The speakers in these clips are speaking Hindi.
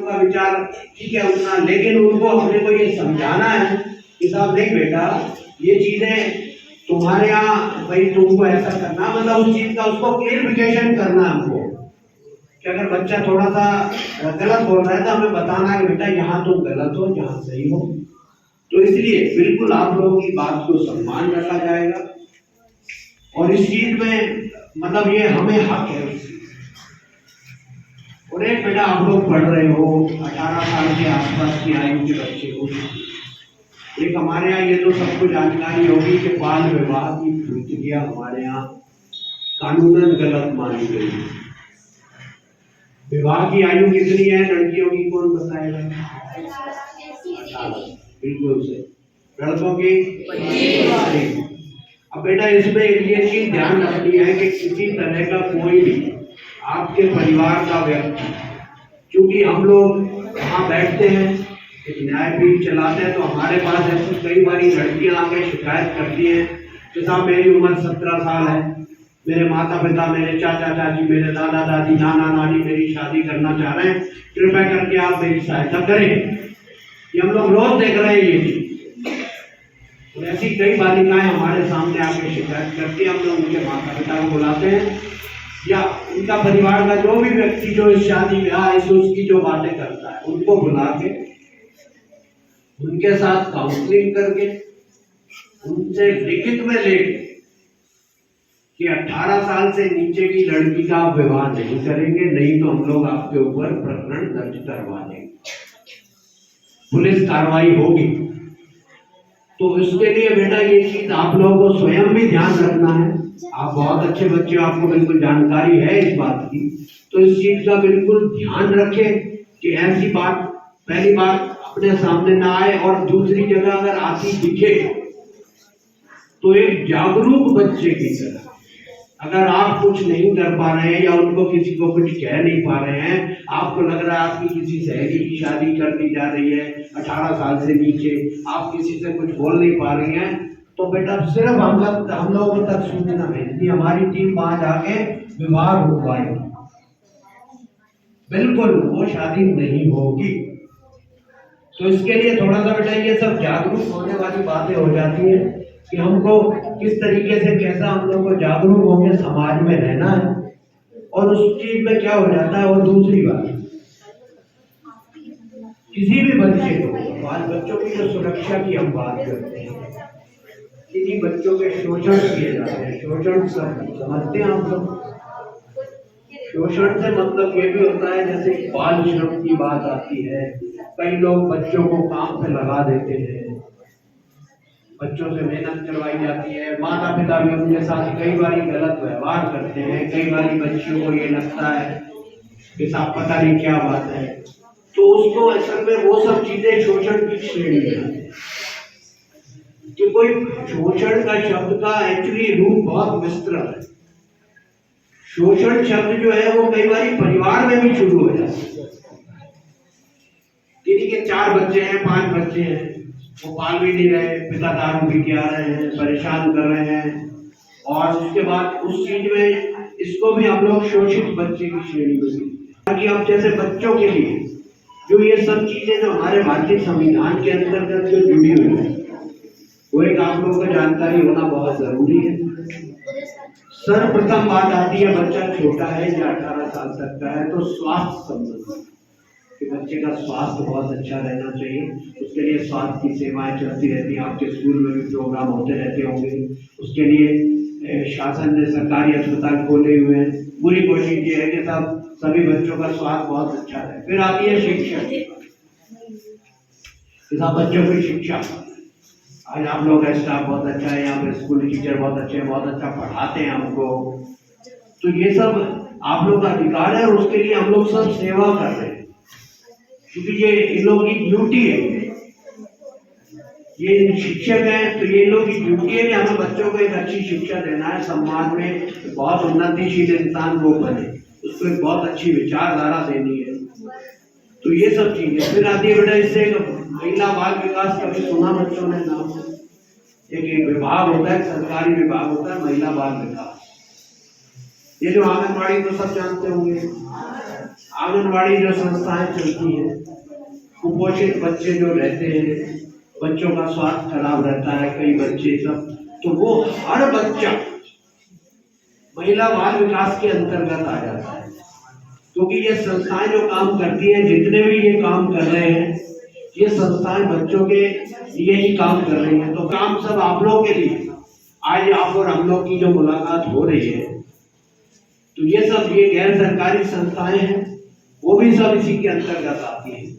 उनका विचार ठीक है उतना, लेकिन उनको अपने को ये समझाना है कि साहब नहीं बेटा, ये चीजें तुम्हारे यहाँ भाई तुमको ऐसा करना, मतलब उस चीज का उसको क्लियरिफिकेशन करना है हमको कि अगर बच्चा थोड़ा सा गलत बोल रहा है तो हमें बताना है कि बेटा यहाँ तुम गलत हो, यहाँ सही हो। तो इसलिए बिल्कुल आप लोगों की बात को सम्मान रखा जाएगा और इस चीज में मतलब ये हमें हक है। और एक बेटा आप लोग पढ़ रहे हो 18 साल के आसपास की आयु के बच्चे को, एक हमारे यहाँ ये तो सबको जानकारी होगी कि बाल विवाह की प्रक्रिया हमारे यहाँ कानूनन गलत मानी गई है। विवाह की आयु कितनी है लड़कियों की, कौन बताएगा? बिल्कुल से। लड़कों की 25। अब बेटा इसमें ये चीज ध्यान रखनी है कि किसी तरह का कोई भी आपके परिवार का व्यक्ति, क्योंकि हम लोग वहाँ बैठते हैं एक न्यायपीठ चलाते हैं, तो हमारे पास ऐसी कई बारी लड़कियां आके शिकायत करती हैं कि साहब मेरी उम्र 17 साल है, मेरे माता पिता, मेरे चाचा चाची, मेरे दादा दादी, नाना नानी मेरी शादी करना चाह रहे हैं, कृपया करके आप मेरी सहायता करें। ये हम लोग रोज देख रहे हैं ये चीज। तो ऐसी कई बालिकाएं हमारे सामने आके शिकायत करती है, हम लोग उनके माता पिता को बुलाते हैं या उनका परिवार का जो भी व्यक्ति जो इस शादी ब्याह इस उसकी जो बातें करता है उनको बुला के उनके साथ काउंसलिंग करके उनसे लिखित में लेके कि 18 साल से नीचे की लड़की का आप विवाह नहीं करेंगे, नहीं तो हम लोग आपके ऊपर प्रकरण दर्ज करवा देंगे, पुलिस कार्रवाई होगी। तो इसके लिए बेटा ये चीज आप लोगों को स्वयं भी ध्यान रखना है। आप बहुत अच्छे बच्चे, आपको बिल्कुल जानकारी है इस बात की, तो इस चीज का बिल्कुल ध्यान रखें कि ऐसी बात पहली बात अपने सामने ना आए, और दूसरी जगह अगर आती दिखे तो एक जागरूक बच्चे की तरह, अगर आप कुछ नहीं कर पा रहे हैं या उनको किसी को कुछ कह नहीं पा रहे हैं, आपको लग रहा है आपकी किसी सहेली की शादी कर दी जा रही है 18 साल से नीचे, आप किसी से कुछ बोल नहीं पा रही हैं, तो बेटा सिर्फ हम लोगों तक सूचना भेजनी, हमारी टीम वहां जाके विवाह रुकवाएगी, बिल्कुल वो शादी नहीं होगी। तो इसके लिए थोड़ा सा बेटा ये सब जागरूक होने वाली बातें हो जाती हैं कि हमको किस तरीके से कैसा हम लोग को जागरूक होकर समाज में रहना है। और उस चीज में क्या हो जाता है, वो दूसरी बात, किसी भी बच्चे को, बाल बच्चों की जो सुरक्षा की हम बात करते हैं, किसी बच्चों के शोषण किए जाते हैं, शोषण समझते हैं हम लोग, शोषण से मतलब ये भी होता है जैसे बाल श्रम की बात आती है, कई लोग बच्चों को काम पे लगा देते हैं, बच्चों से मेहनत करवाई जाती है, माता पिता भी उनके साथ कई बार गलत व्यवहार करते हैं, कई बार बच्चों को ये लगता है कि साहब पता नहीं क्या बात है, तो उसको असल में वो सब चीजें शोषण की श्रेणी में, कि कोई शोषण का शब्द का एक्चुअली रूप बहुत विस्तृत है। शोषण शब्द जो है वो कई बार परिवार में भी शुरू हो जाता है, किसी के 4 बच्चे हैं 5 बच्चे हैं, वो पाल भी नहीं रहे, पिता दारू पी के आ रहे हैं, परेशान कर रहे हैं, और उसके बाद उस चीज में इसको भी हम लोग शोषित बच्चे की श्रेणी में, ताकि अब जैसे बच्चों के लिए जो ये सब चीजें जो हमारे भारतीय संविधान के अंतर्गत जो जुड़ी हुई है, वो एक आप लोगों को जानकारी होना बहुत जरूरी है। सर्वप्रथम बात आती है, बच्चा छोटा है या 18 साल तक का है, तो स्वास्थ्य संबंधी कि बच्चे का स्वास्थ्य बहुत अच्छा रहना चाहिए, उसके लिए स्वास्थ्य की सेवाएं चलती रहती हैं, आपके स्कूल में भी प्रोग्राम होते रहते होंगे, उसके लिए शासन ने सरकारी अस्पताल खोले हुए हैं, पूरी कोशिश ये है कि सब सभी बच्चों का स्वास्थ्य बहुत अच्छा रहे। फिर आती है शिक्षा, बच्चों की शिक्षा, आज आप लोग का स्टाफ बहुत अच्छा है, यहाँ पे स्कूल टीचर बहुत अच्छे हैं, बहुत अच्छा पढ़ाते हैं हमको, तो ये सब आप लोग का अधिकार है और उसके लिए हम लोग सब सेवा कर रहे हैं, क्योंकि ये इन लोगों की ड्यूटी है, ये शिक्षक हैं, तो ये इन लोगों की ड्यूटी है कि हमें बच्चों को एक अच्छी शिक्षा देना है, समाज में बहुत उन्नतिशील इंसान वो बने, उसको एक बहुत अच्छी विचारधारा देनी है, तो ये सब चीजें। फिर आती है बेटा इससे महिला बाल विकास, कभी सुना बच्चों ने नाम? एक विभाग होता है, सरकारी विभाग होता है महिला बाल विकास, ये जो आंगनबाड़ी तो सब जानते होंगे, आंगनवाड़ी जो संस्थाएं चलती हैं, कुपोषित बच्चे जो रहते हैं, बच्चों का स्वास्थ्य खराब रहता है, कई बच्चे सब, तो वो हर बच्चा महिला बाल विकास के अंतर्गत आ जाता है। क्योंकि ये संस्थाएं जो काम करती हैं, जितने भी ये काम कर रहे हैं, ये संस्थाएं बच्चों के लिए ही काम कर रही हैं। तो काम सब आप लोगों के लिए। आज आप और हम लोग की जो मुलाकात हो रही है, तो ये सब ये गैर सरकारी संस्थाएं हैं, वो भी सब इसी के अंतर्गत आती हैं।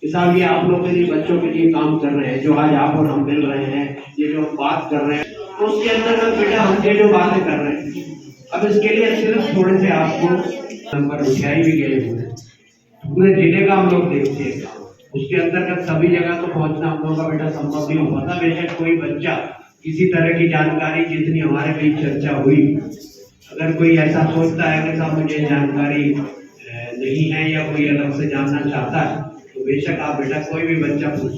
साहब ये आप लोग के लिए, बच्चों के लिए काम कर रहे हैं, जो आज आप और हम मिल रहे हैं, ये जो बात कर रहे हैं, तो उसके अंतर्गत बेटा हम ये जो बातें कर रहे हैं, अब इसके लिए सिर्फ थोड़े से आपको नंबर उठाई भी गए हुए हैं, पूरे जिले का हम लोग देखते हैं। उसके अंतर्गत सभी जगह तो पहुंचना हम लोग का बेटा संभव नहीं हो पाता। बेशक कोई बच्चा किसी तरह की जानकारी, जितनी हमारे बीच चर्चा हुई, अगर कोई ऐसा सोचता है कि साहब मुझे जानकारी नहीं है या कोई अलग से जानना चाहता है, तो बेशक आप बेटा कोई भी बच्चा पूछ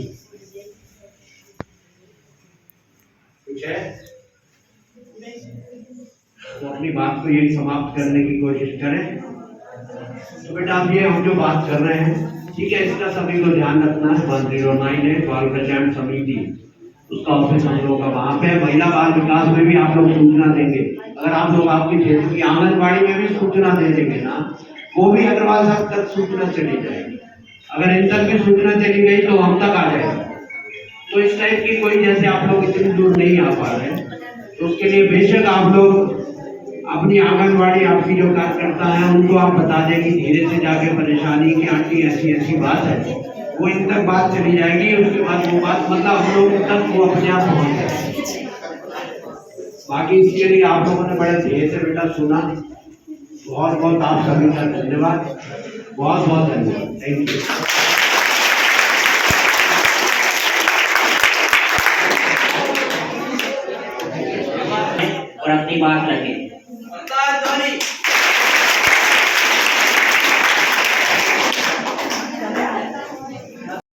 कुछ है तो अपनी बात को यही समाप्त करने की कोशिश करें। तो बेटा आप ये हम जो बात कर रहे हैं, ठीक है, इसका सभी को ध्यान रखना है। 109 है बाल कल्याण समिति, उसका ऑफिस हम लोग का वहाँ पे। महिला बाल विकास में भी आप लोग सूचना देंगे। अगर आप लोग आपकी क्षेत्र की आंगनबाड़ी में भी सूचना दे देंगे ना, वो भी अग्रवाल साहब तक सूचना चली जाएगी। अगर इन तक की सूचना चली गई तो हम तक आ जाएगी। तो इस टाइप की कोई, जैसे आप लोग इतनी दूर नहीं आ पा रहे, तो उसके लिए बेशक आप लोग अपनी आंगनबाड़ी, आपकी जो कार्यकर्ता है, उनको आप बता दें कि धीरे से जाके परेशानी की आंटी ऐसी ऐसी बात है, वो इन तक बात चली जाएगी। उसके बाद वो बात मतलब हम लोगों तक वो अपने आप पहुंच जाएगी। बाकी इसके लिए आप लोगों ने बड़े धैर्य से बेटा सुना, बहुत बहुत आप सभी का धन्यवाद, बहुत बहुत धन्यवाद, थैंक यू। और अपनी बात रखें।